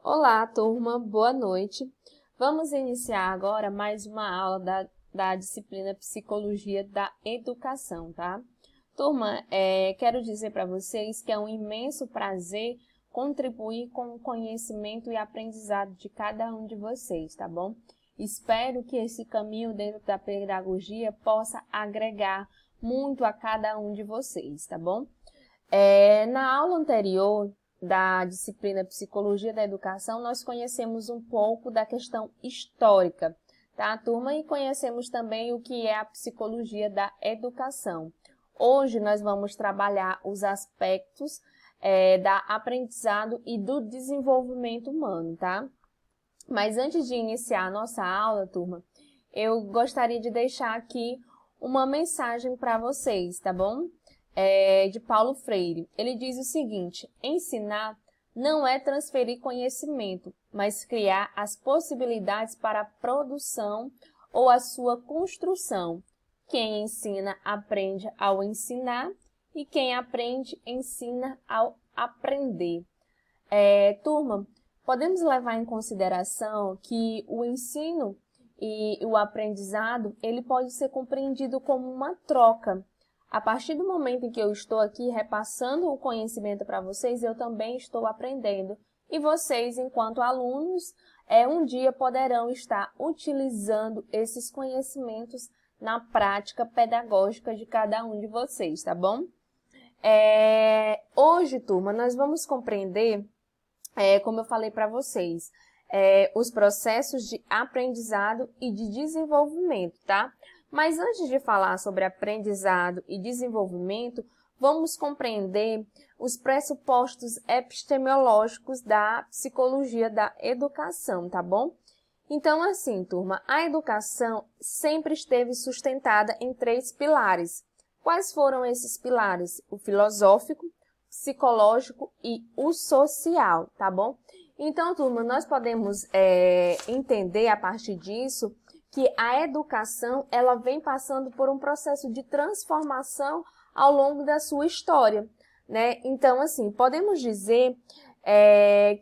Olá, turma, boa noite. Vamos iniciar agora mais uma aula da disciplina Psicologia da Educação, tá? Turma, quero dizer para vocês que é um imenso prazer contribuir com o conhecimento e aprendizado de cada um de vocês, tá bom? Espero que esse caminho dentro da pedagogia possa agregar muito a cada um de vocês, tá bom? Na aula anterior da disciplina Psicologia da Educação, nós conhecemos um pouco da questão histórica, tá, turma? E conhecemos também o que é a psicologia da educação. Hoje nós vamos trabalhar os aspectos da aprendizado e do desenvolvimento humano, tá? Mas antes de iniciar a nossa aula, turma, eu gostaria de deixar aqui uma mensagem para vocês, tá bom? De Paulo Freire. Ele diz o seguinte: ensinar não é transferir conhecimento, mas criar as possibilidades para a produção ou a sua construção. Quem ensina aprende ao ensinar e quem aprende ensina ao aprender. Turma, podemos levar em consideração que o ensino e o aprendizado ele pode ser compreendido como uma troca. A partir do momento em que eu estou aqui repassando o conhecimento para vocês, eu também estou aprendendo. E vocês, enquanto alunos, um dia poderão estar utilizando esses conhecimentos na prática pedagógica de cada um de vocês, tá bom? Hoje, turma, nós vamos compreender, como eu falei para vocês, os processos de aprendizado e de desenvolvimento, tá? Mas antes de falar sobre aprendizado e desenvolvimento, vamos compreender os pressupostos epistemológicos da psicologia da educação, tá bom? Então, assim, turma, a educação sempre esteve sustentada em 3 pilares. Quais foram esses pilares? O filosófico, psicológico e o social, tá bom? Então, turma, nós podemos entender a partir disso que a educação ela vem passando por um processo de transformação ao longo da sua história, né? Então, assim, podemos dizer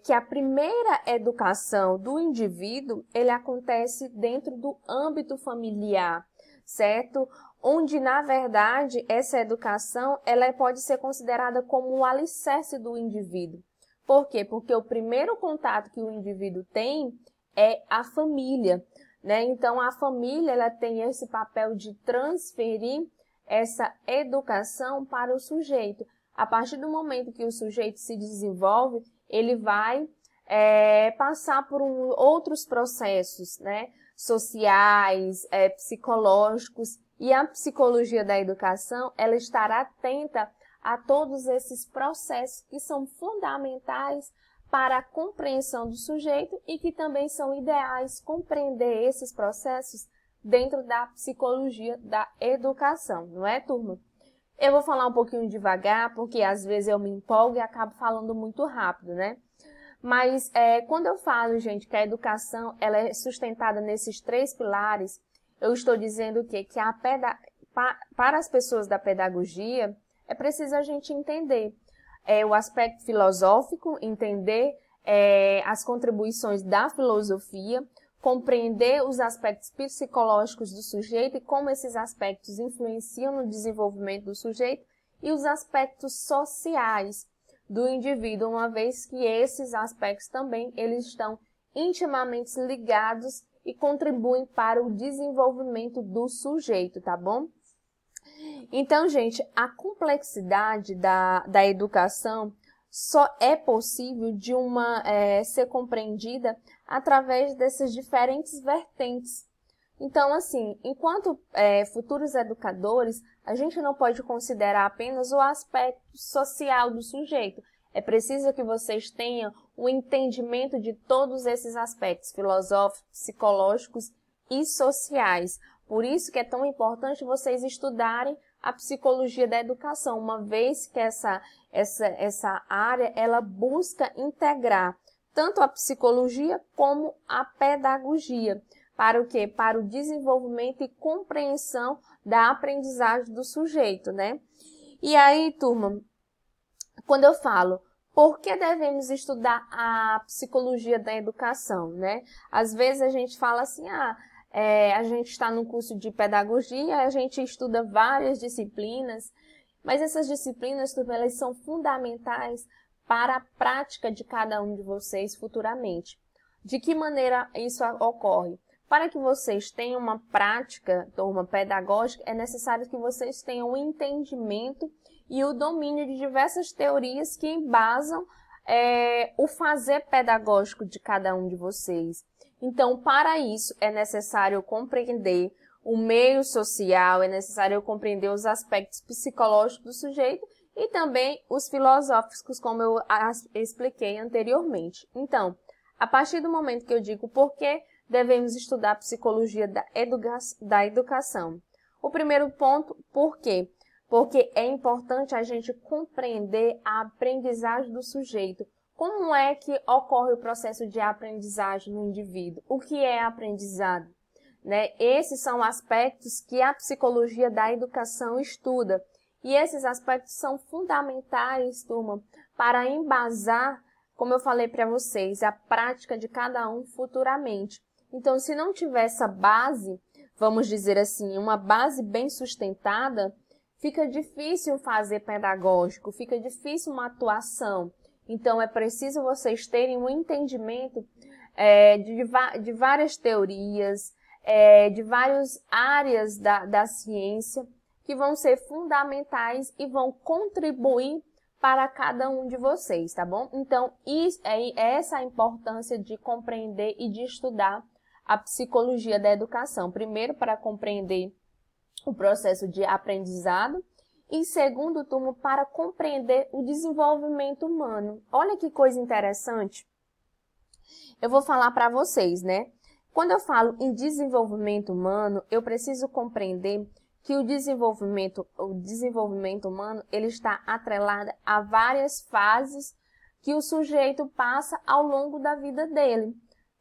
que a primeira educação do indivíduo ele acontece dentro do âmbito familiar, certo? Onde, na verdade, essa educação ela pode ser considerada como um alicerce do indivíduo. Por quê? Porque o primeiro contato que o indivíduo tem é a família, né? Então, a família ela tem esse papel de transferir essa educação para o sujeito. A partir do momento que o sujeito se desenvolve, ele vai passar por outros processos, né? Sociais, psicológicos, e a psicologia da educação ela estará atenta a todos esses processos que são fundamentais para a compreensão do sujeito e que também são ideais compreender esses processos dentro da psicologia da educação, não é, turma? Eu vou falar um pouquinho devagar, porque às vezes eu me empolgo e acabo falando muito rápido, né? Mas quando eu falo, gente, que a educação ela é sustentada nesses 3 pilares, eu estou dizendo que para as pessoas da pedagogia, é preciso a gente entender o aspecto filosófico, entender as contribuições da filosofia, compreender os aspectos psicológicos do sujeito e como esses aspectos influenciam no desenvolvimento do sujeito e os aspectos sociais do indivíduo, uma vez que esses aspectos também eles estão intimamente ligados e contribuem para o desenvolvimento do sujeito, tá bom? Então, gente, a complexidade da educação só é possível de ser compreendida através dessas diferentes vertentes. Então, assim, enquanto futuros educadores, a gente não pode considerar apenas o aspecto social do sujeito. É preciso que vocês tenham o entendimento de todos esses aspectos filosóficos, psicológicos e sociais. Por isso que é tão importante vocês estudarem a psicologia da educação, uma vez que essa área ela busca integrar tanto a psicologia como a pedagogia. Para o quê? Para o desenvolvimento e compreensão da aprendizagem do sujeito, né? E aí, turma, quando eu falo Por que devemos estudar a psicologia da educação, né? Às vezes a gente fala assim, a gente está no curso de pedagogia, a gente estuda várias disciplinas, mas essas disciplinas, elas são fundamentais para a prática de cada um de vocês futuramente. De que maneira isso ocorre? Para que vocês tenham uma prática, turma, pedagógica, é necessário que vocês tenham o entendimento e o domínio de diversas teorias que embasam o fazer pedagógico de cada um de vocês. Então, para isso, é necessário compreender o meio social, é necessário compreender os aspectos psicológicos do sujeito e também os filosóficos, como eu expliquei anteriormente. Então, a partir do momento que eu digo por que devemos estudar a psicologia da educação. O primeiro ponto, por quê? Porque é importante a gente compreender a aprendizagem do sujeito. Como é que ocorre o processo de aprendizagem no indivíduo? O que é aprendizado? Né? Esses são aspectos que a psicologia da educação estuda. E esses aspectos são fundamentais, turma, para embasar, como eu falei para vocês, a prática de cada um futuramente. Então, se não tiver essa base, vamos dizer assim, uma base bem sustentada, fica difícil fazer pedagógico, fica difícil uma atuação. Então, é preciso vocês terem um entendimento de várias teorias, de várias áreas da ciência, que vão ser fundamentais e vão contribuir para cada um de vocês, tá bom? Então, essa é a importância de compreender e de estudar a psicologia da educação. Primeiro, para compreender o processo de aprendizado e, segundo turno, para compreender o desenvolvimento humano. Olha que coisa interessante. Eu vou falar para vocês, né? Quando eu falo em desenvolvimento humano, eu preciso compreender que o desenvolvimento humano ele está atrelado a várias fases que o sujeito passa ao longo da vida dele,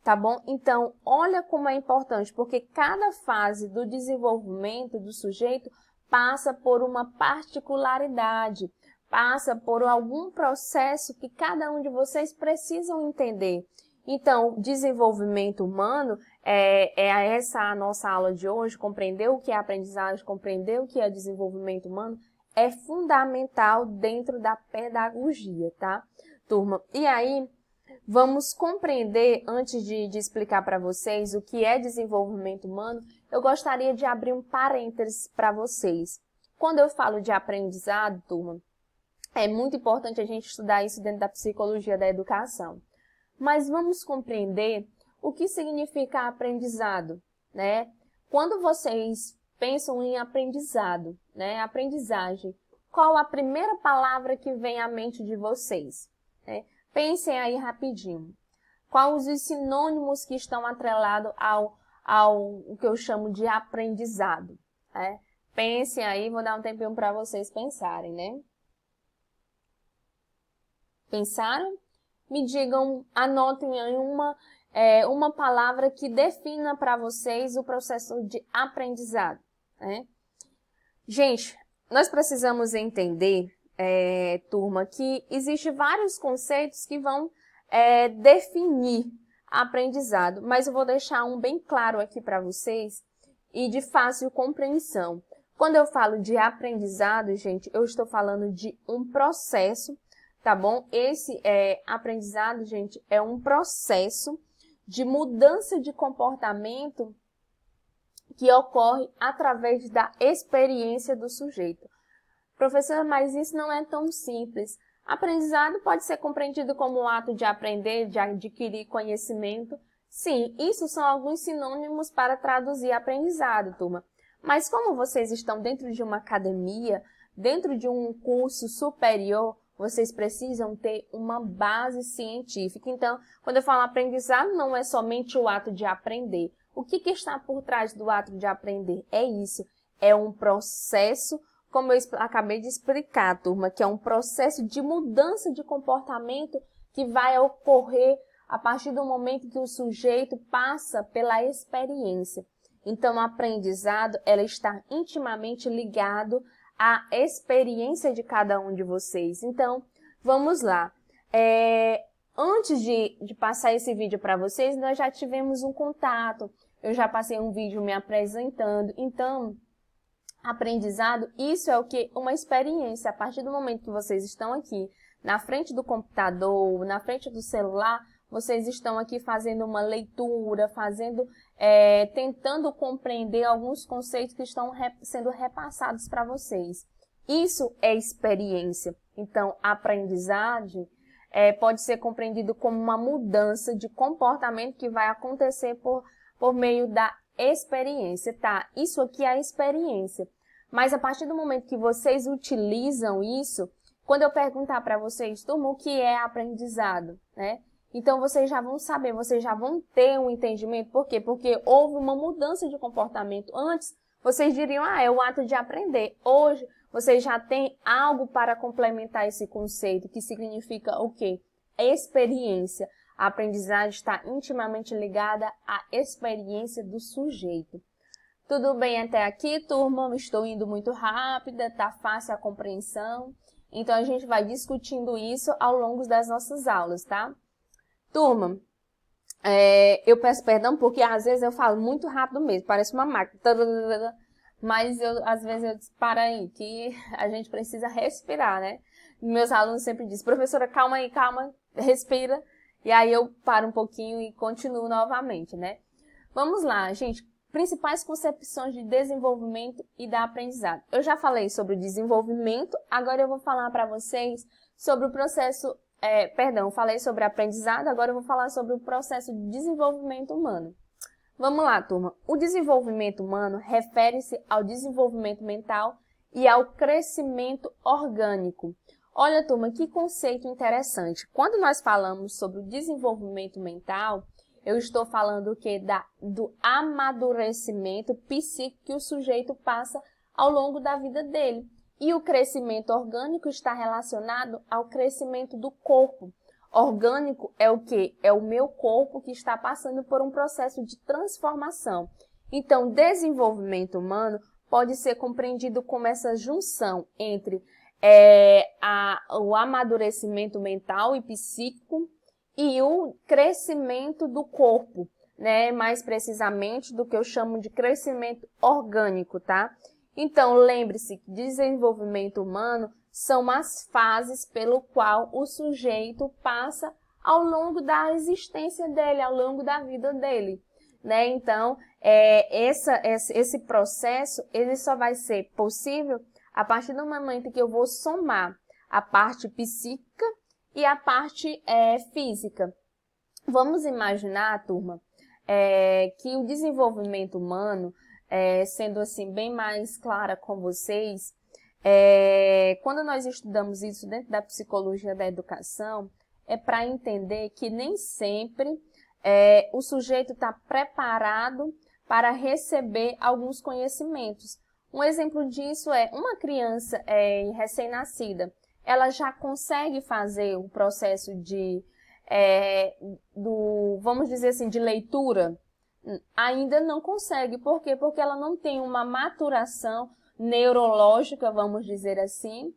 tá bom? Então, olha como é importante, porque cada fase do desenvolvimento do sujeito passa por uma particularidade, passa por algum processo que cada um de vocês precisam entender. Então, desenvolvimento humano é essa a nossa aula de hoje, compreender o que é aprendizagem, compreender o que é desenvolvimento humano, é fundamental dentro da pedagogia, tá, turma? E aí, vamos compreender, antes de explicar para vocês o que é desenvolvimento humano, eu gostaria de abrir um parênteses para vocês. Quando eu falo de aprendizado, turma, é muito importante a gente estudar isso dentro da psicologia da educação. Mas vamos compreender o que significa aprendizado, né? Quando vocês pensam em aprendizado, né? Aprendizagem, qual a primeira palavra que vem à mente de vocês? Né? Pensem aí rapidinho. Quais os sinônimos que estão atrelados ao que eu chamo de aprendizado? Né? Pensem aí, vou dar um tempinho para vocês pensarem, né? Pensaram? Me digam, anotem aí uma palavra que defina para vocês o processo de aprendizado. Né? Gente, nós precisamos entender, turma, que existem vários conceitos que vão definir aprendizado, mas eu vou deixar um bem claro aqui para vocês e de fácil compreensão. Quando eu falo de aprendizado, gente, eu estou falando de um processo, tá bom? Esse aprendizado, gente, é um processo de mudança de comportamento que ocorre através da experiência do sujeito. Professora, mas isso não é tão simples. Aprendizado pode ser compreendido como um ato de aprender, de adquirir conhecimento. Sim, isso são alguns sinônimos para traduzir aprendizado, turma. Mas como vocês estão dentro de uma academia, dentro de um curso superior, vocês precisam ter uma base científica. Então, quando eu falo aprendizado, não é somente o ato de aprender. O que está por trás do ato de aprender? É isso, é um processo, como eu acabei de explicar, turma, que é um processo de mudança de comportamento que vai ocorrer a partir do momento que o sujeito passa pela experiência. Então, o aprendizado, ela está intimamente ligado a experiência de cada um de vocês. Então, vamos lá. Antes de passar esse vídeo para vocês, nós já tivemos um contato, eu já passei um vídeo me apresentando, então, aprendizado, isso é o que? Uma experiência. A partir do momento que vocês estão aqui, na frente do computador, na frente do celular, vocês estão aqui fazendo uma leitura, tentando compreender alguns conceitos que estão sendo repassados para vocês. Isso é experiência. Então, a aprendizagem pode ser compreendido como uma mudança de comportamento que vai acontecer por meio da experiência, tá? Isso aqui é a experiência. Mas a partir do momento que vocês utilizam isso, quando eu perguntar para vocês, turma, o que é aprendizado, né? Então, vocês já vão saber, vocês já vão ter um entendimento. Por quê? Porque houve uma mudança de comportamento. Antes, vocês diriam, é o ato de aprender. Hoje, vocês já têm algo para complementar esse conceito, que significa o quê? Experiência. A aprendizagem está intimamente ligada à experiência do sujeito. Tudo bem até aqui, turma? Estou indo muito rápida, tá fácil a compreensão. Então, a gente vai discutindo isso ao longo das nossas aulas, tá? Turma, eu peço perdão porque às vezes eu falo muito rápido mesmo, parece uma máquina. Mas às vezes eu disse, para aí, que a gente precisa respirar, né? Meus alunos sempre dizem, professora, calma aí, calma, respira. E aí eu paro um pouquinho e continuo novamente, né? Vamos lá, gente. Principais concepções de desenvolvimento e da aprendizagem. Eu já falei sobre o desenvolvimento, agora eu vou falar para vocês sobre o processo, falei sobre aprendizado, agora eu vou falar sobre o processo de desenvolvimento humano. Vamos lá, turma. O desenvolvimento humano refere-se ao desenvolvimento mental e ao crescimento orgânico. Olha, turma, que conceito interessante. Quando nós falamos sobre o desenvolvimento mental, eu estou falando o quê? Do amadurecimento psíquico que o sujeito passa ao longo da vida dele. E o crescimento orgânico está relacionado ao crescimento do corpo. Orgânico é o quê? É o meu corpo que está passando por um processo de transformação. Então, desenvolvimento humano pode ser compreendido como essa junção entre o amadurecimento mental e psíquico e o crescimento do corpo, né? Mais precisamente do que eu chamo de crescimento orgânico, tá? Então, lembre-se que desenvolvimento humano são as fases pelo qual o sujeito passa ao longo da existência dele, ao longo da vida dele, né? Então, esse processo, ele só vai ser possível a partir do momento que eu vou somar a parte psíquica e a parte física. Vamos imaginar, turma, que o desenvolvimento humano, sendo assim bem mais clara com vocês, quando nós estudamos isso dentro da psicologia da educação, é para entender que nem sempre o sujeito está preparado para receber alguns conhecimentos. Um exemplo disso é uma criança recém-nascida. Ela já consegue fazer o processo vamos dizer assim, de leitura? Ainda não consegue. Por quê? Porque ela não tem uma maturação neurológica, vamos dizer assim,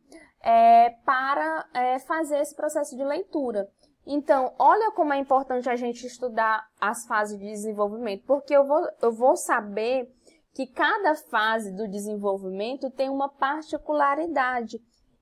para fazer esse processo de leitura. Então, olha como é importante a gente estudar as fases de desenvolvimento, porque eu vou saber que cada fase do desenvolvimento tem uma particularidade.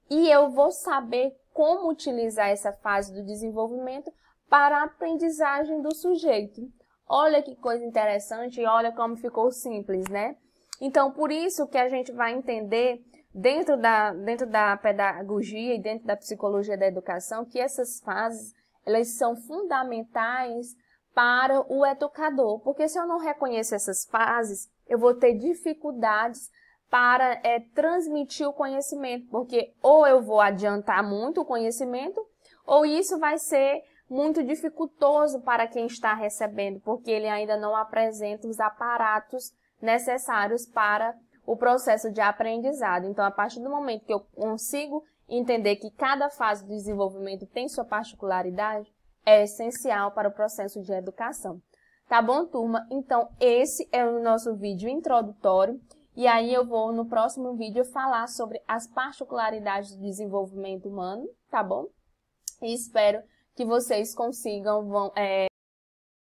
E eu vou saber como utilizar essa fase do desenvolvimento para a aprendizagem do sujeito. Olha que coisa interessante e olha como ficou simples, né? Então, por isso que a gente vai entender, dentro da pedagogia e dentro da psicologia da educação, que essas fases, elas são fundamentais para o educador. Porque se eu não reconheço essas fases, eu vou ter dificuldades para transmitir o conhecimento, porque ou eu vou adiantar muito o conhecimento, ou isso vai ser muito dificultoso para quem está recebendo, porque ele ainda não apresenta os aparatos necessários para o processo de aprendizado. Então, a partir do momento que eu consigo entender que cada fase do desenvolvimento tem sua particularidade, é essencial para o processo de educação. Tá bom, turma? Então, esse é o nosso vídeo introdutório. E aí eu vou, no próximo vídeo, falar sobre as particularidades do desenvolvimento humano, tá bom? e espero que vocês consigam